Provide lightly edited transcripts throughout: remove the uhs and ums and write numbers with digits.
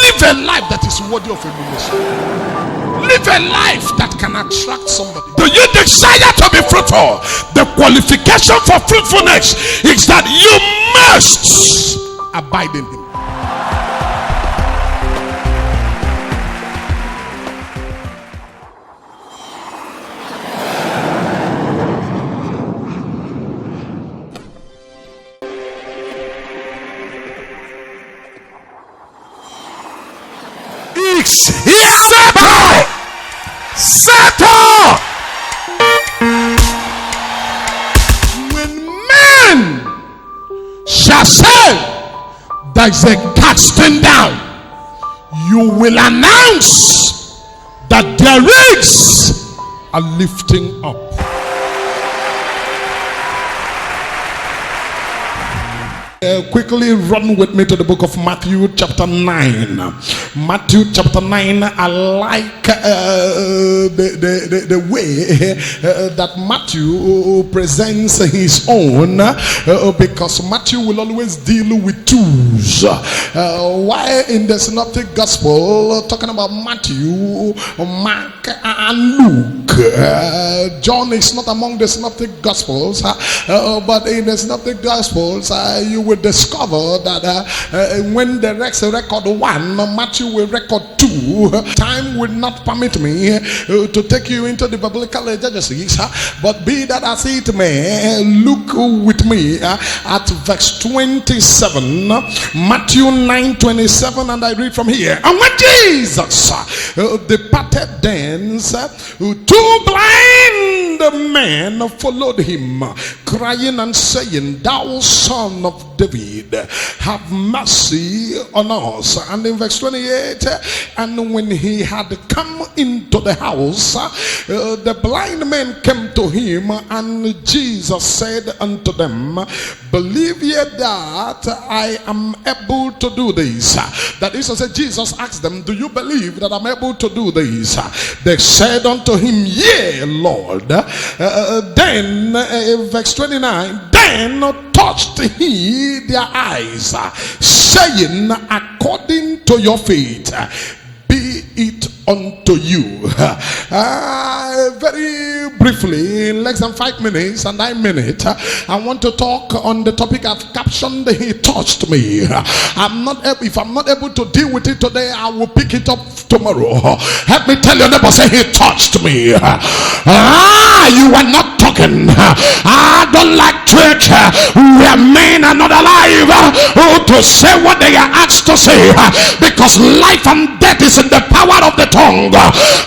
Live a life that is worthy of emulation. Live a life that can attract somebody. Do you desire to be fruitful? The qualification for fruitfulness is that you must abide in him. Settle. When men shall say there is a casting down, you will announce that there is a lifting up. Quickly run with me to the book of Matthew chapter 9. Matthew chapter 9. I like the way that Matthew presents his own, because Matthew will always deal with twos. While in the synoptic gospel talking about Matthew, Mark and Luke, John is not among the synoptic gospels, but in the synoptic gospels you will discover that when the record 1, Matthew will record 2. Time will not permit me to take you into the biblical exegesis, but be that as it may, look with me at verse 27, Matthew 9:27, and I read from here. And when Jesus departed thence, 2 blind men followed him, crying and saying, Thou Son of David, have mercy on us. And in verse 28, and when he had come into the house, the blind men came to him, and Jesus said unto them, Believe ye that I am able to do this? That is to say, Jesus asked them, Do you believe that I'm able to do this? They said unto him, Yea, Lord. Then verse 29, then touched he their eyes, saying, According to your faith be it unto you. Very briefly, in less than 5 minutes and 9 minutes, I want to talk on the topic I've captioned, He touched me. If I'm not able to deal with it today, I will pick it up tomorrow. Help me tell your neighbor, say, He touched me. You are not talking. I don't like church where men are not alive to say what they are asked to say, because life and death is in the power of the tongue.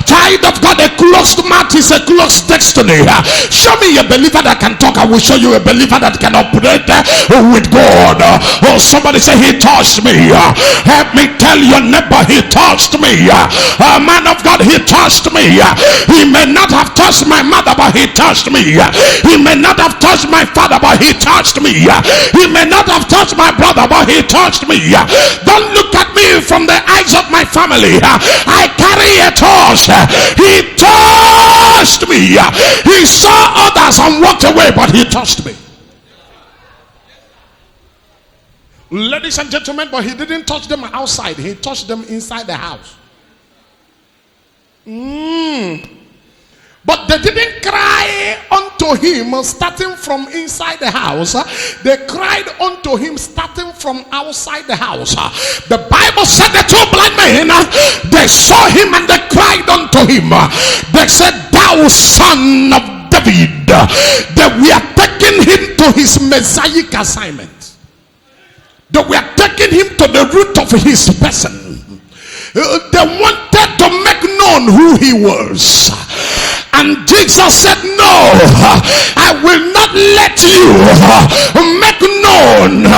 Child of God, a closed mouth is a closed destiny. Show me a believer that can talk, I will show you a believer that can operate with God. Oh, somebody say, He touched me. Help me tell your neighbor, He touched me. Man of God, He touched me. He may not have touched my mother, but He touched me. He may not have touched my father, but He touched me. He may not have touched my brother, but He touched me. Don't look at me from the eyes of my family. I carry a torch. He touched me. He saw others and walked away, but He touched me. Ladies and gentlemen, but He didn't touch them outside. He touched them inside the house. But they didn't cry unto Him starting from inside the house. They cried unto Him starting from outside the house. The Bible said the 2 blind men, they saw Him and they cried unto Him. They said, Thou Son of David. They were taking Him to His messianic assignment. They were taking Him to the root of His person. They wanted to make known who He was. And Jesus said, No, I will not let you make known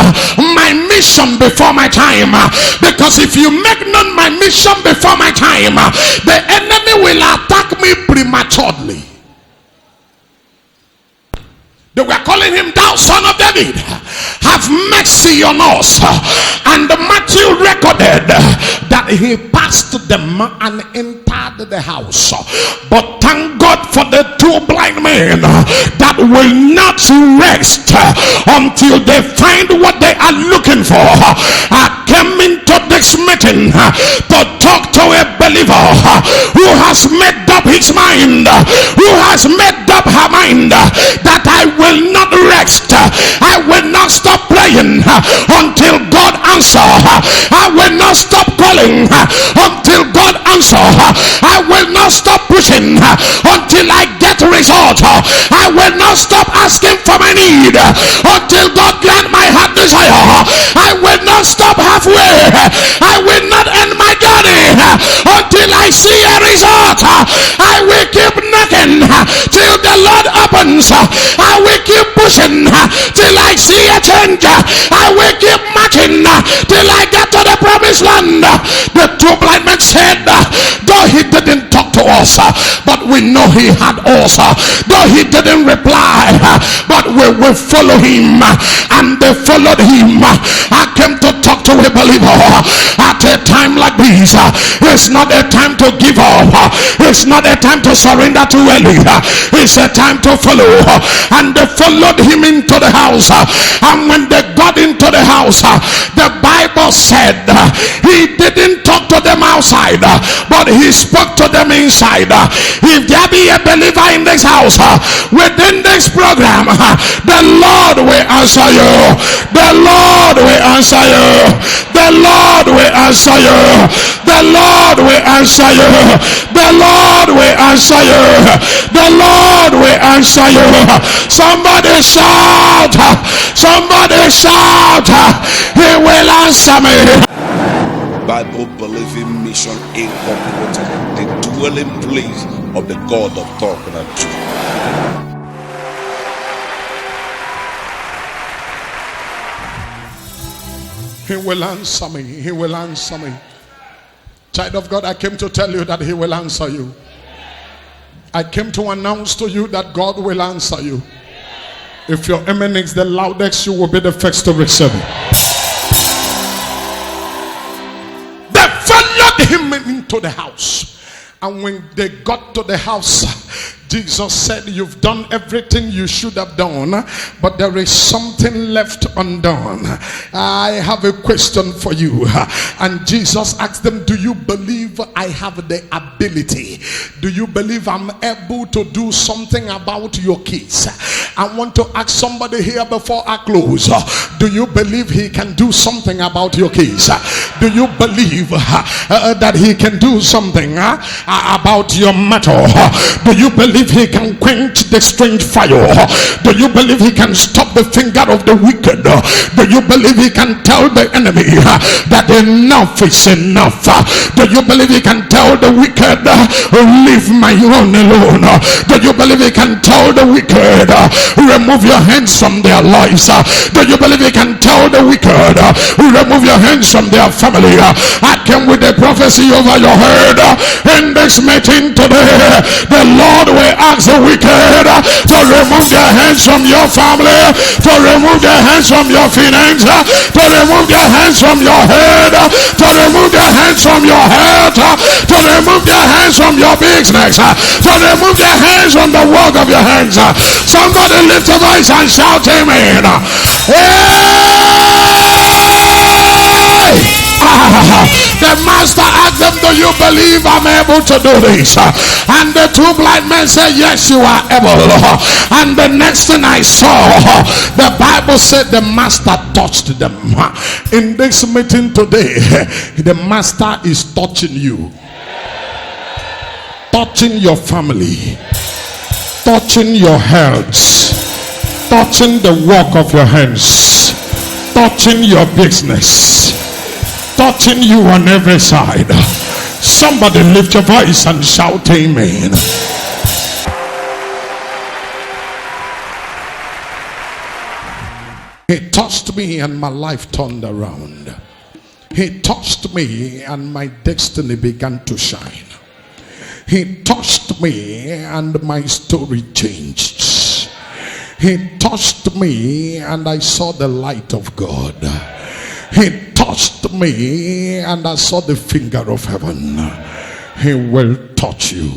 my mission before my time. Because if you make known my mission before my time, the enemy will attack me prematurely. They were calling Him, Thou Son of David, have mercy on us. And Matthew recorded that He passed them and entered the house. But thank God for the 2 blind men that will not rest until they find what they are looking for. I came into the this meeting to talk to a believer who has made up his mind, who has made up her mind that I will not rest, I will not stop praying until God answer, I will not stop calling until God answer, I will not stop pushing until I get result, I will not stop asking for my need until God grant my heart desire, I will not stop halfway, I will not end my journey until I see a result, I will keep knocking till the Lord opens, I will keep pushing till I see a change, I will keep marching till I get to the promised land. The two blind men said, though he didn't talk to us, but we know he had us, though he didn't reply, but we will follow him. And they followed him. I came to talk to a believer at a time like this. It's not a time to give up, it's not a time to surrender too early, it's a time to follow. And they followed him into the house, and when they got into the house, the Bible said he didn't talk to them outside, but he spoke to them inside. If there be a believer in this house, within this program, the Lord will answer you, the Lord will answer you, the Lord will answer you, the Lord will answer you, the Lord will answer you, the Lord will answer you. Somebody shout, somebody shout, he will answer me. Bible believing mission incorporated, the dwelling place of the God of Talknado. He will answer me. He will answer me. Child of God, I came to tell you that he will answer you. I came to announce to you that God will answer you. If your amen is the loudest, you will be the first to receive it. They followed him into the house. And when they got to the house, Jesus said, you've done everything you should have done, but there is something left undone. I have a question for you. And Jesus asked them, do you believe I have the ability? Do you believe I'm able to do something about your case? I want to ask somebody here before I close. Do you believe he can do something about your case? Do you believe that he can do something about your matter? Do you believe he can quench the strange fire? Do you believe he can stop the finger of the wicked? Do you believe he can tell the enemy that enough is enough? Do you believe he can tell the wicked, leave my own alone? Do you believe he can tell the wicked, remove your hands from their lives? Do you believe he can tell the wicked, remove your hands from their family? I came with a prophecy over your head in this meeting today. The Lord will ask the wicked to remove their hands from your family, to remove their hands from your finance, to remove their hands from your head, to remove their hands from your health, to remove their hands from your business, to remove their hands from the work of your hands. Somebody lift a voice and shout amen. Hey! The master asked them, do you believe I'm able to do this? And the two blind men said, yes, you are able. And the next thing I saw, the Bible said the master touched them. In this meeting today, the master is touching you, touching your family, touching your health, touching the work of your hands, touching your business, touching you on every side. Somebody lift your voice and shout amen. He touched me and my life turned around. He touched me and my destiny began to shine. He touched me and my story changed. He touched me and I saw the light of God. He touched me and I saw the finger of heaven. He will touch you.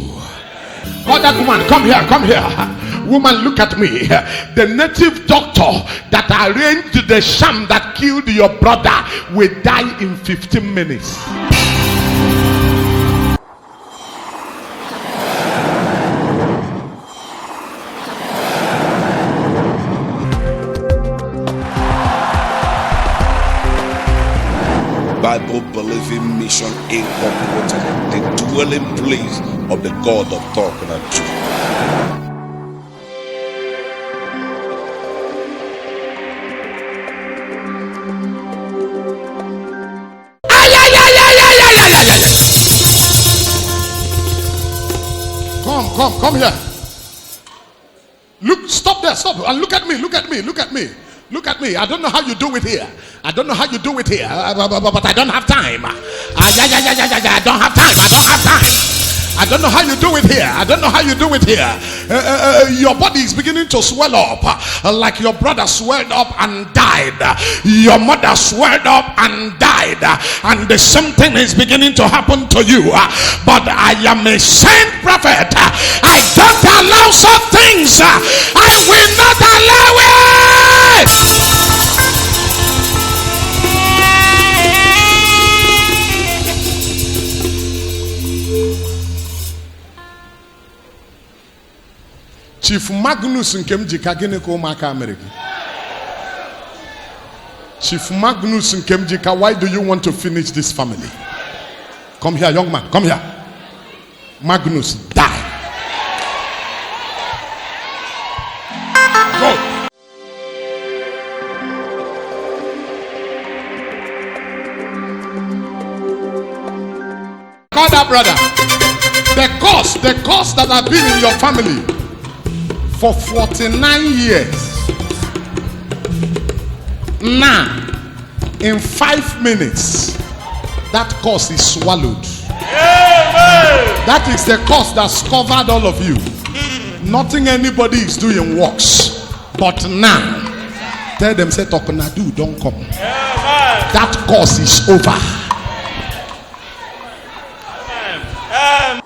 Oh, that woman, come here, come here. Woman, look at me. The native doctor that arranged the sham that killed your brother will die in 15 minutes. Bible believing mission incorporated, the dwelling place of the God of Talknado. Come here. Look, stop there, stop, and look at me. Look at me. I don't know how you do it here. But I don't have time. I don't have time. I don't know how you do it here. Your body is beginning to swell up like your brother swelled up and died. Your mother swelled up and died. And the same thing is beginning to happen to you. But I am a saint prophet. I don't allow some things. I will not allow it. Chief Magnus Nkemjika gịnị ka ụmụaka mere gị? Chief Magnus Nkemjika, why do you want to finish this family? Come here, young man, come here. Magnus, die. Go. Call that brother. The cause that have been in your family for 49 years. Now, in 5 minutes, that curse is swallowed. Amen. That is the curse that's covered all of you. Nothing anybody is doing works. But now, tell them, say, Talknado, don't come. Amen. That curse is over. Amen.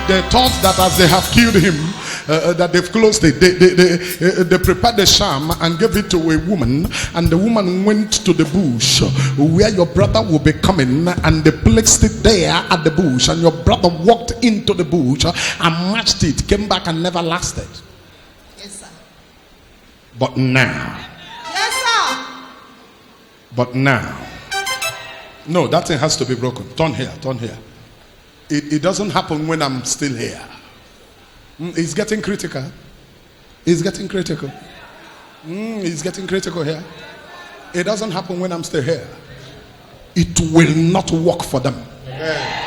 They thought that as they have killed him, that they've closed it. They prepared the sham and gave it to a woman, and the woman went to the bush where your brother will be coming, and they placed it there at the bush, and your brother walked into the bush and matched it, came back and never lasted. Yes, sir. But now. Yes, sir. But now. No, that thing has to be broken. Turn here. It doesn't happen when I'm still here. It's getting critical. It's getting critical here. It doesn't happen when I'm still here. It will not work for them. Yeah.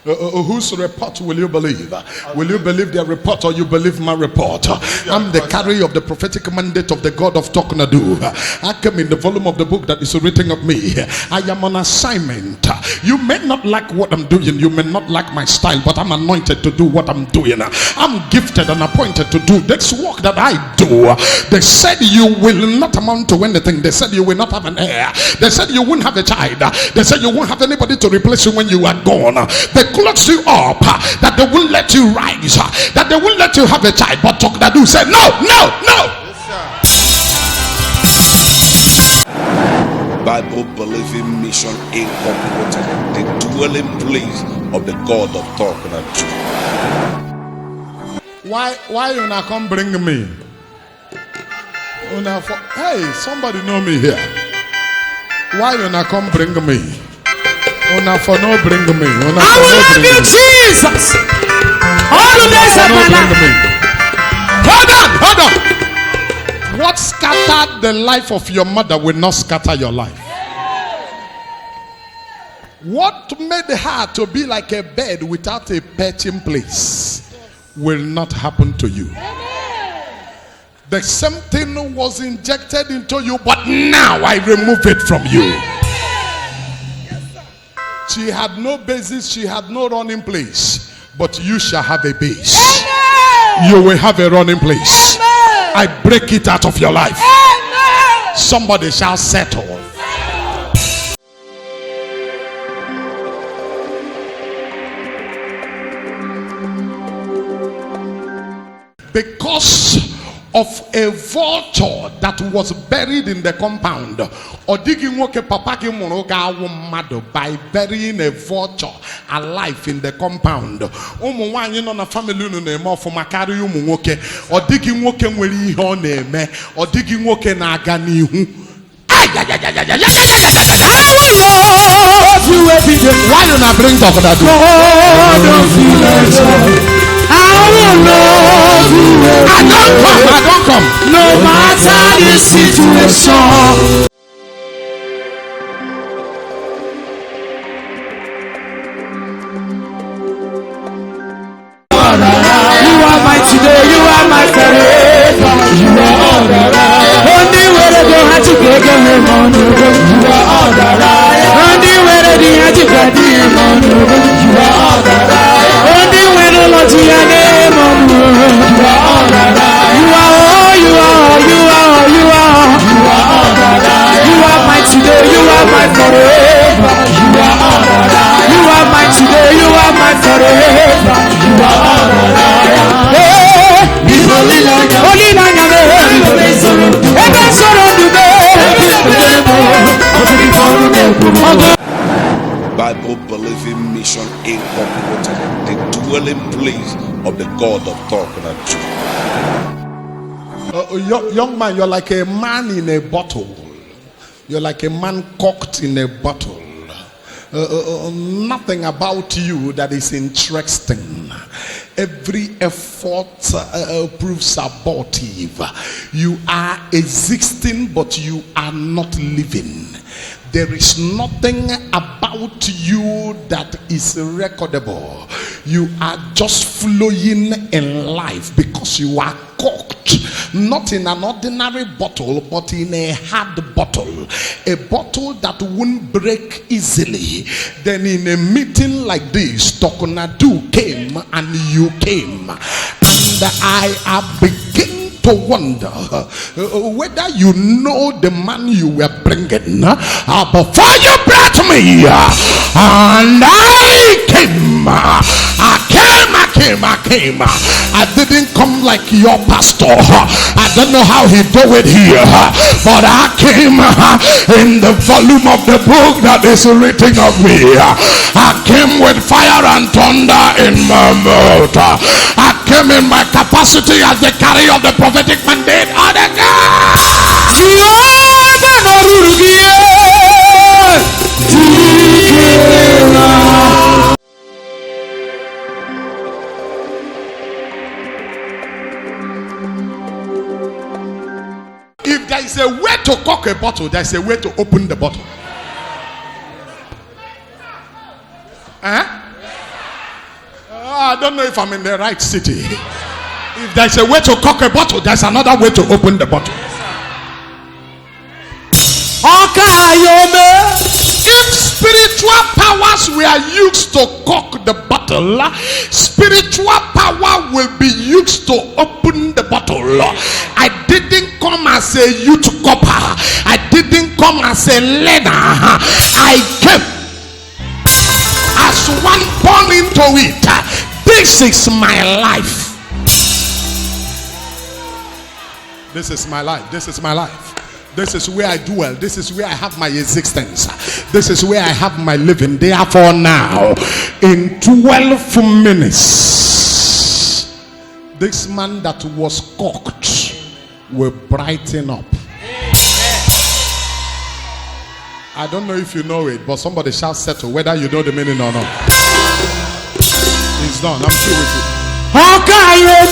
Whose report will you believe? Will you believe their report or you believe my report? I'm the carrier of the prophetic mandate of the God of Talknado. I came in the volume of the book that is written of me. I am on assignment. You may not like what I'm doing, you may not like my style, but I'm anointed to do what I'm doing. I'm gifted and appointed to do this work that I do. They said you will not amount to anything. They said you will not have an heir. They said you won't have a child. They said you won't have anybody to replace you when you are gone. They close you up, that they won't let you rise, that they won't let you have a child. But Talknado said no. Yes, Bible believing mission incorporated, the dwelling place of the God of Talknado. Why you not come bring me? Hey, somebody know me here. Why you not come bring me? Una for no bring me. I will love you, Jesus. All the days of my life. Hold on. What scattered the life of your mother will not scatter your life. What made her to be like a bed without a perching place will not happen to you. The same thing was injected into you, but now I remove it from you. She had no basis, she had no running place, but you shall have a base. Amen. You will have a running place. Amen. I break it out of your life. Amen. Somebody shall settle. Because of a vulture that was buried in the compound, by burying a vulture alive in the compound. Why you not bring Talknado? I don't come. No matter the situation. You are my today, you are my forever. You are all that I am. Only way to go, how to go, you are all that I am. Only way to do, how to go, you are all that I am. Only way to love to your name, you are all that I am. You are all, you are all, you are all, you are all. You are all that I am. You are my today, you are my forever. You are all that I am. You are my today, you are my forever. You are all that I am. Bible believing mission incorporated, the dwelling place of the God of Talknado. Young man, you're like a man in a bottle. You're like a man cocked in a bottle. Nothing about you that is interesting. Every effort proves abortive. You are existing, but you are not living. There is nothing about you that is recordable. You are just flowing in life because you are cocked, not in an ordinary bottle, but in a hard bottle, a bottle that won't break easily. Then in a meeting like this, Talknado came and you came, and I am beginning to wonder whether you know the man you were bringing before you brought me. And I came. I didn't come like your pastor. I don't know how he do it here, but I came in the volume of the book that is written of me. I came with fire and thunder in my mouth. I came in my capacity as the carrier of the prophetic mandate of the God. If there is a way to cock a bottle, there is a way to open the bottle. I don't know if I'm in the right city. If there's a way to cock a bottle, there's another way to open the bottle. If spiritual powers were used to cock the bottle, spiritual power will be used to open the bottle. I didn't come as a youth copper. I didn't come as a leader. I came as one born into it. This is my life. This is my life. This is my life. This is where I dwell. This is where I have my existence. This is where I have my living. Therefore now, in 12 minutes, this man that was cocked will brighten up. I don't know if you know it, but somebody shall settle whether you know the meaning or not. It's done. I'm through with it. How can you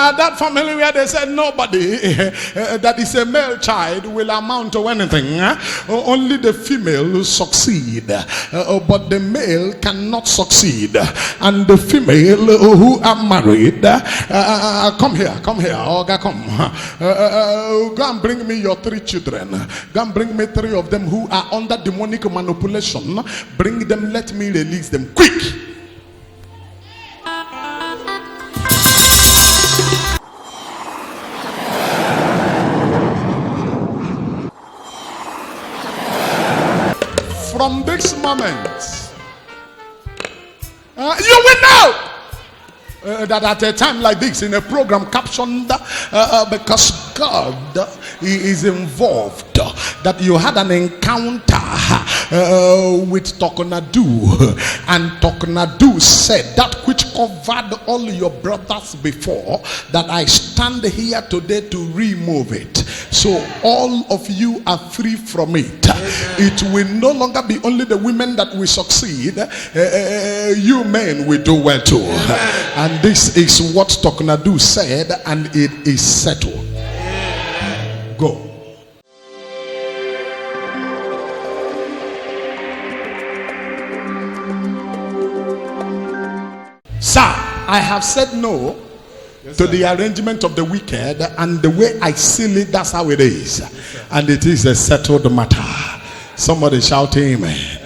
That family where they said nobody that is a male child will amount to anything. Only the female succeed, but the male cannot succeed. And the female who are married, come here, Olga, come. Go and bring me your 3 children. Go and bring me 3 of them who are under demonic manipulation. Bring them, let me release them quick. From this moment, you will know that at a time like this, in a program captioned because God is involved, that you had an encounter with Talknado, and Talknado said that which covered all your brothers before, that I stand here today to remove it. So all of you are free from it. It will no longer be only the women that will succeed. You men will do well too. And this is what Talknado said, and it is settled. Go. Sir, I have said no to the arrangement of the wicked, and the way I seal it, that's how it is. And it is a settled matter. Somebody shout amen.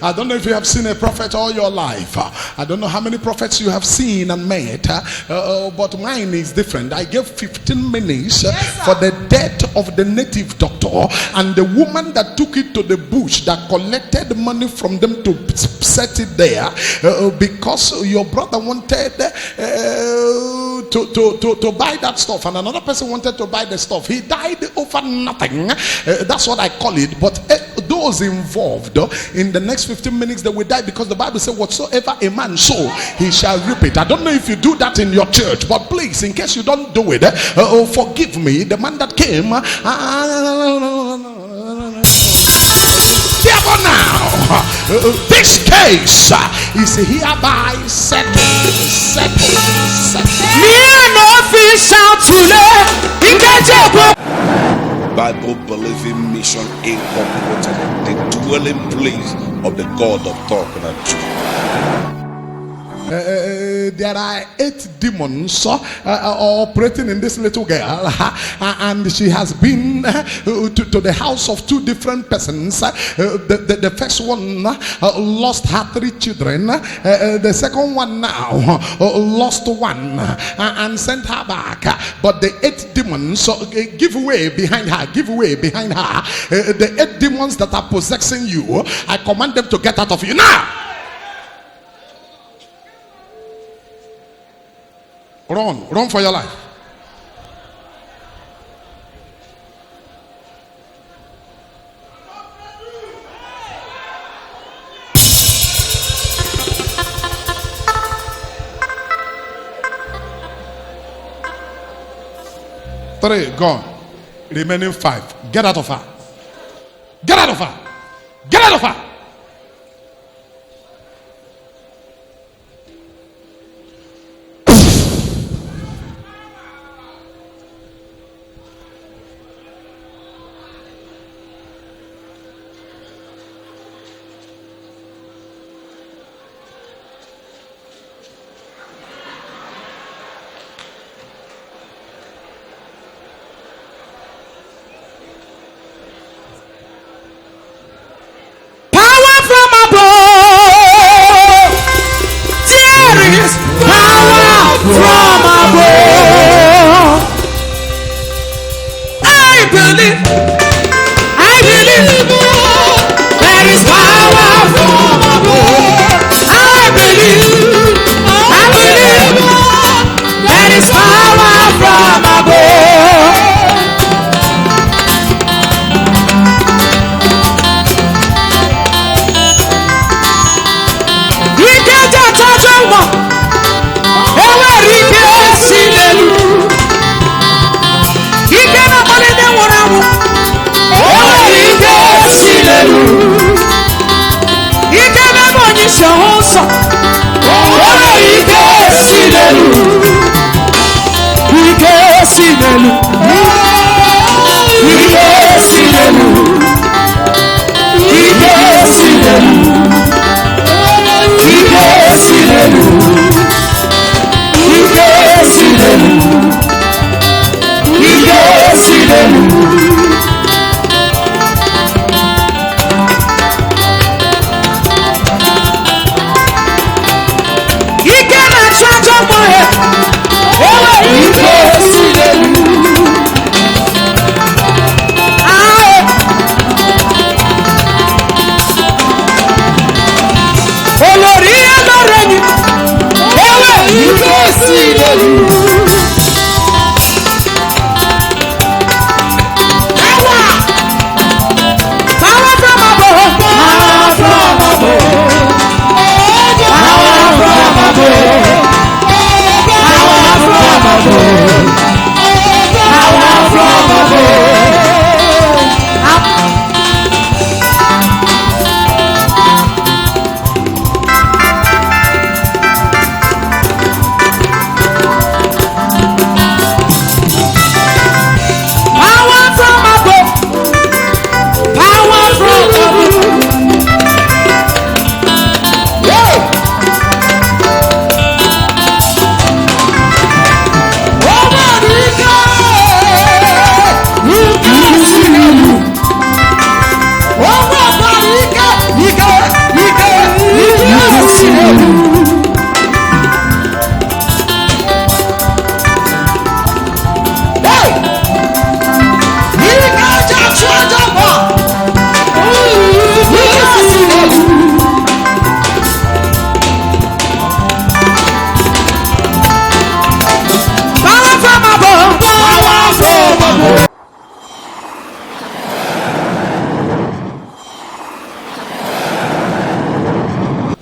I don't know if you have seen a prophet all your life. I don't know how many prophets you have seen and met, but mine is different. I gave 15 minutes for the death of the native doctor and the woman that took it to the bush that collected money from them to set it there, because your brother wanted to buy that stuff, and another person wanted to buy the stuff. He died over nothing. That's what I call it. But those involved in the next 15 minutes, they will die, because the Bible says whatsoever a man sow, he shall reap it. I don't know if you do that in your church, but please, in case you don't do it, forgive me. The man that came, therefore now, this case is hereby settled. Me no fish out today. Bible believing mission incorporated, the dwelling place of the God of Talknado. There are 8 demons operating in this little girl, and she has been to the house of 2 different persons. The first one lost her 3 children. The second one now lost 1 and sent her back. But the 8 demons give way behind her. The 8 demons that are possessing you, I command them to get out of you now. Run for your life. Three gone. Remaining 5. Get out of her. Get out of her. Get out of her. ṣe ń sọ. Owó ike sí lẹ́nu. Ike sí lẹ́nu. Ike sí lẹ́nu. Ike sí lẹ́nu. Ike sí lẹ́nu. Ike sí lẹ́nu. Ike sí lẹ́nu.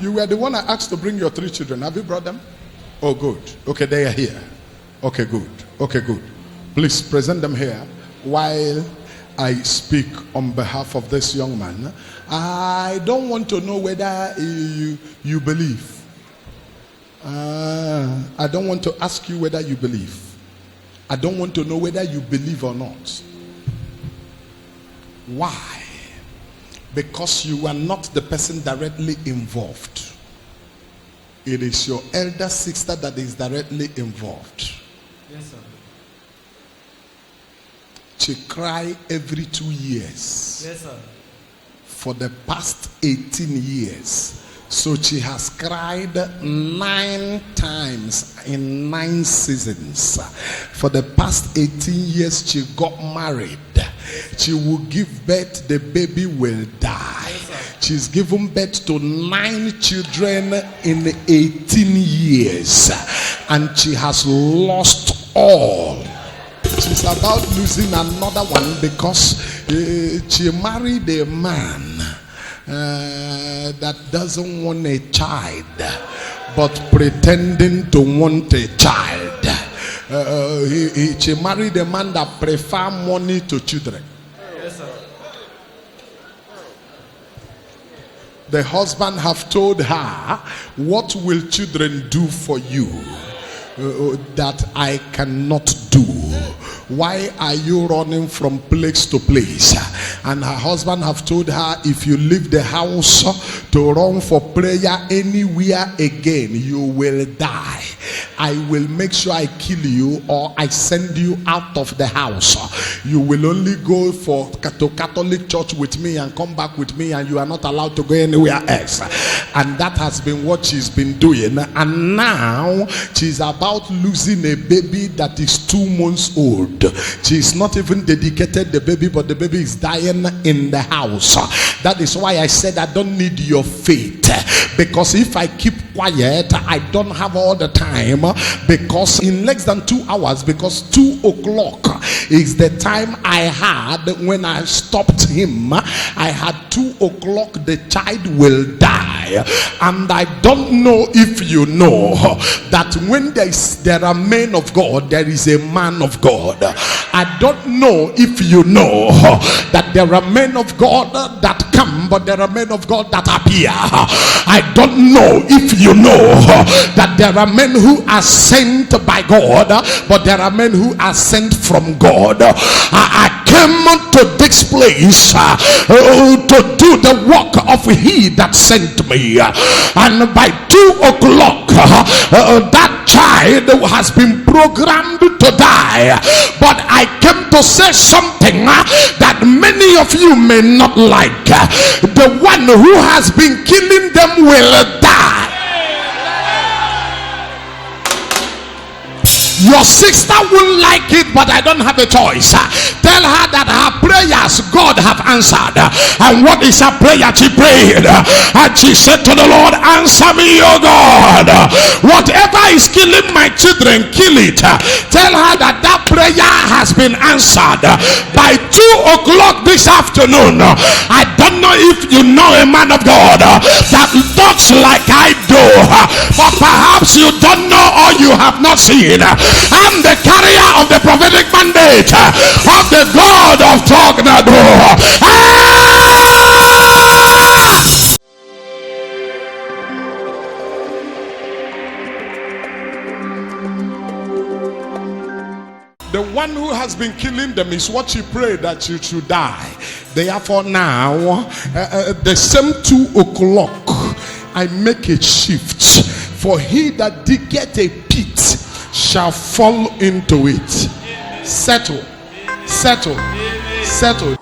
You were the one I asked to bring your 3 children. Have you brought them? Oh, good. Okay, they are here. Okay, good. Okay, good. Please present them here while I speak on behalf of this young man. I don't want to know whether you believe. I don't want to ask you whether you believe. I don't want to know whether you believe or not. Why? Because you are not the person directly involved. It is your elder sister that is directly involved. Yes, sir. She cries every 2 years. Yes, sir. For the past 18 years. So she has cried 9 times in 9 seasons. For the past 18 years, she got married. She will give birth, the baby will die. She's given birth to 9 children in 18 years. And she has lost all. She's about losing another one because she married a man that doesn't want a child, but pretending to want a child. She married a man that prefer money to children. Yes, sir. The husband have told her, what will children do for you that I cannot do? Why are you running from place to place? And her husband have told her, if you leave the house to run for prayer anywhere again, you will die. I will make sure I kill you or I send you out of the house. You will only go to Catholic church with me and come back with me, and you are not allowed to go anywhere else. And that has been what she's been doing. And now she's about losing a baby that is 2 months old. She's not even dedicated the baby, but the baby is dying in the house. That is why I said I don't need your faith, because if I keep quiet, I don't have all the time, because in less than 2 hours, because 2 o'clock is the time I had when I stopped him. I had 2 o'clock, the child will die. die. And I don't know if you know that when there are men of God, there is a man of God. I don't know if you know that there are men of God that come, but there are men of God that appear. I don't know if you know that there are men who are sent by God, but there are men who are sent from God. I came to this place to do the work of he that sent me, and by 2 o'clock that child has been programmed to die. But I came to say something that many of you may not like. The one who has been killing them will die. Your sister won't like it, but I don't have a choice. Tell her that her prayers God have answered. And what is her prayer? She prayed and she said to the Lord, answer me, oh God. Whatever is killing my children, kill it. Tell her that that prayer has been answered. By 2 o'clock this afternoon, I don't know if you know a man of God that talks like I do, but perhaps you don't know or you have not seen. I'm the carrier of the prophetic mandate of the God of Talknado. The one who has been killing them is what you pray that you should die. Therefore now, the same 2 o'clock, I make a shift. For he that diggeth a pit shall fall into it. Settle, settle, settle.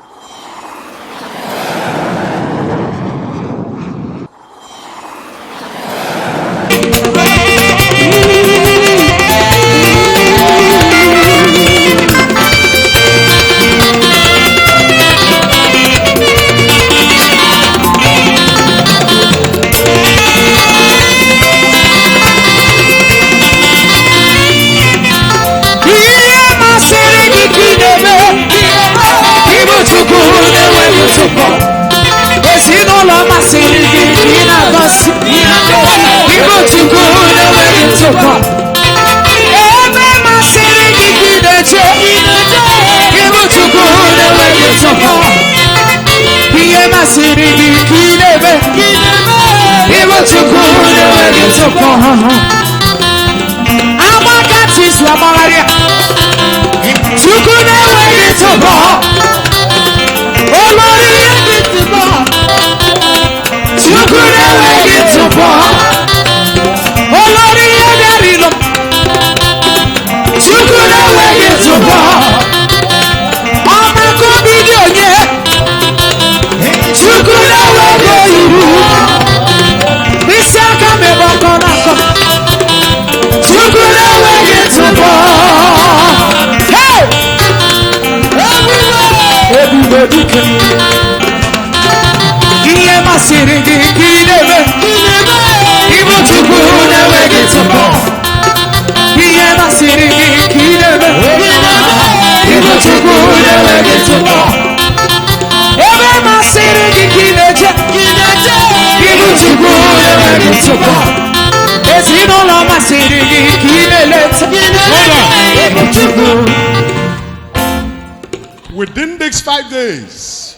Within these 5 days,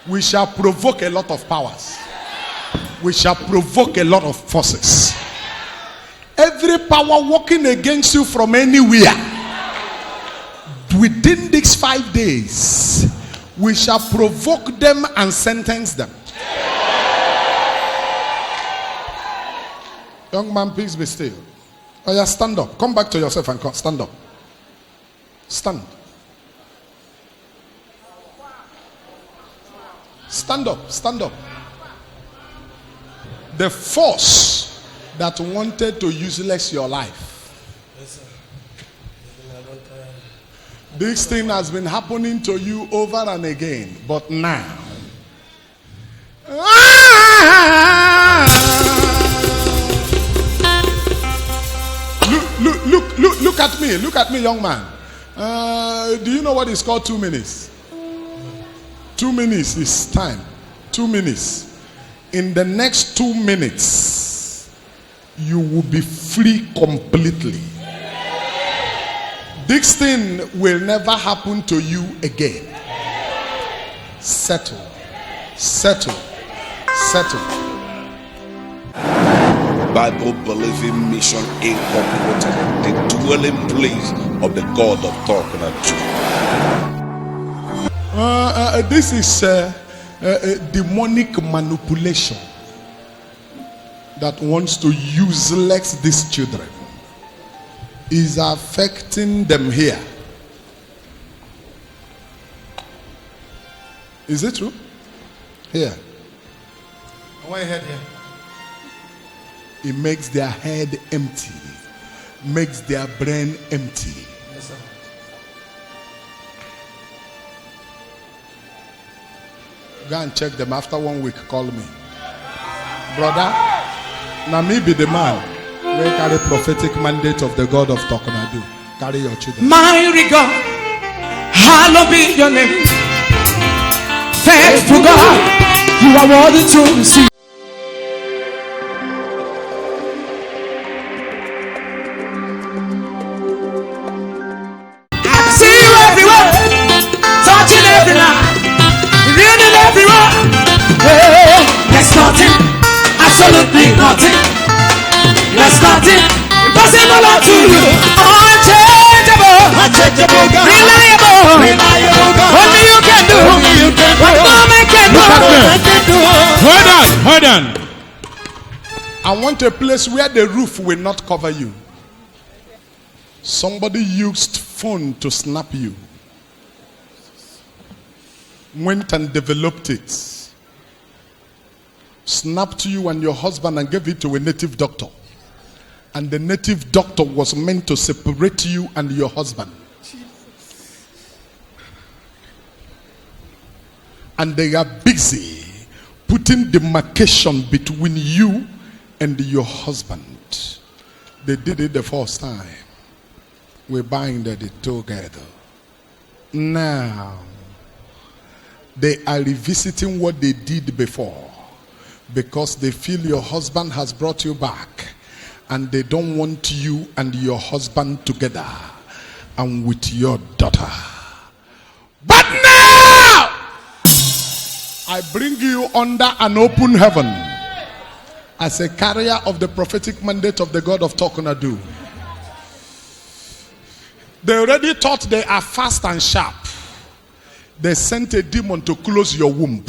we shall provoke a lot of powers. We shall provoke a lot of forces. Every power working against you from anywhere, within these 5 days, we shall provoke them and sentence them. Young man, please be still. Oh yeah, stand up. Come back to yourself and stand up. Stand. Stand up. Stand up. The force that wanted to useless your life. This thing has been happening to you over and again, but now. Look at me. Look at me, young man. Do you know what is called 2 minutes? 2 minutes is time. 2 minutes. In the next 2 minutes, you will be free completely. This thing will never happen to you again. Settle. Settle. Settle. Bible believing mission incorporated, the dwelling place of the God of Talknado. This is a demonic manipulation that wants to useless these children. Is affecting them here. Is it true? Here. Why head here? It makes their head empty, makes their brain empty. Yes, sir. Go and check them. After 1 week, call me. Brother, now me be the man. We carry prophetic mandate of the God of Talknado. Carry your children. Mighty God, hallowed be your name. Faithful God, you are worthy to receive. I see you everywhere, touching every life, reading everywhere. Hey, there's nothing, absolutely nothing. There's nothing impossible unto you. Unchangeable, reliable, only you can do what no man can do. Hold on. I want a place where the roof will not cover you. Somebody used phone to snap you. Went and developed it. Snapped you and your husband and gave it to a native doctor. And the native doctor was meant to separate you and your husband. And they are busy putting demarcation between you and your husband. They did it the first time. We binded it together. Now, they are revisiting what they did before because they feel your husband has brought you back. And they don't want you and your husband together and with your daughter. But now, I bring you under an open heaven as a carrier of the prophetic mandate of the God of Talknado. They already thought they are fast and sharp. They sent a demon to close your womb,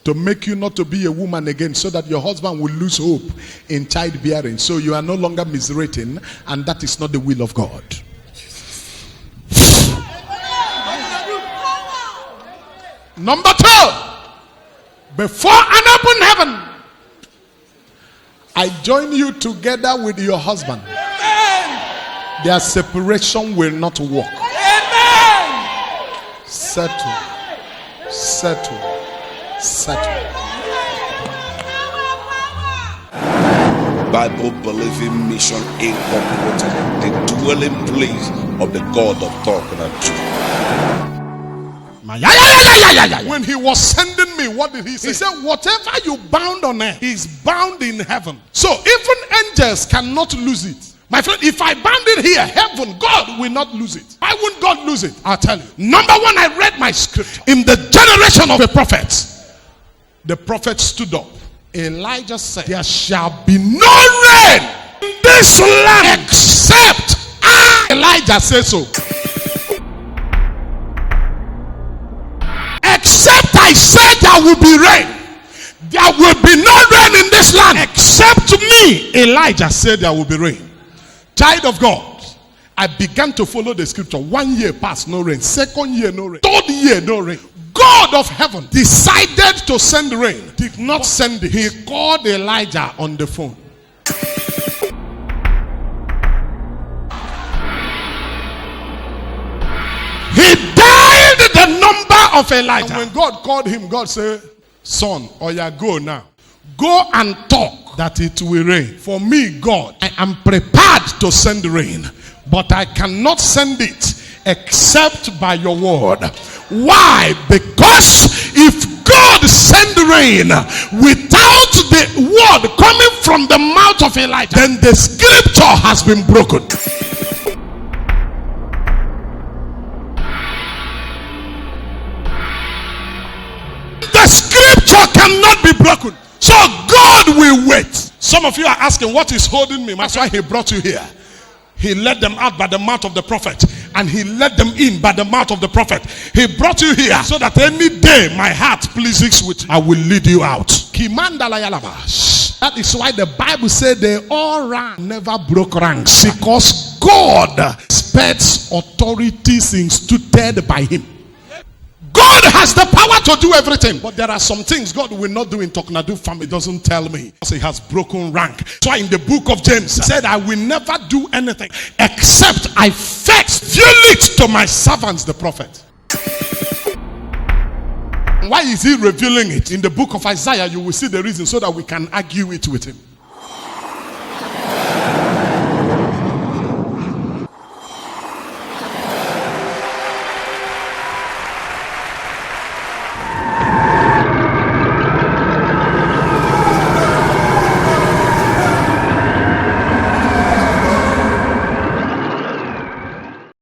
to make you not to be a woman again, so that your husband will lose hope in childbearing. So you are no longer miserating, and that is not the will of God. Number 2, before an open heaven, I join you together with your husband. Amen. Their separation will not work. Amen. Settle. Bible believing mission incorporated, the dwelling place of the God of Talknado. When he was sending me, what did he say? He said, whatever you bound on earth is bound in heaven. So even angels cannot lose it. My friend, if I bound it here, heaven, God will not lose it. Why wouldn't God lose it? I'll tell you. Number 1, I read my scripture. In the generation of the prophets, the prophet stood up. Elijah said, there shall be no rain in this land except I. Elijah said so. Except I said there will be rain. There will be no rain in this land except me. Elijah said there will be rain. Child of God, I began to follow the scripture. 1 year passed, no rain. 2nd year, no rain. 3rd year, no rain. God of heaven decided to send rain. Did not send it. He called Elijah on the phone. He dialed the number of Elijah. And when God called him, God said, son, go now. Go and talk that it will rain. For me, God, I am prepared to send rain, but I cannot send it except by your word. Why? Because if God God send rain without the word coming from the mouth of Elijah, then the scripture has been broken. The scripture cannot be broken. So God will wait. Some of you are asking, what is holding me? That's why he brought you here. He led them out by the mouth of the prophet, and he led them in by the mouth of the prophet. He brought you here so that any day my heart pleases with you, I will lead you out. That is why the Bible said they all ran, never broke ranks, because God expects authorities instituted by him. God has the power to do everything, but there are some things God will not do in Talknado family. Doesn't tell me because he has broken rank. So in the book of James, he said, I will never do anything except I first reveal it to my servants, the prophet. Why is he revealing it? In the book of Isaiah, you will see the reason so that we can argue it with him.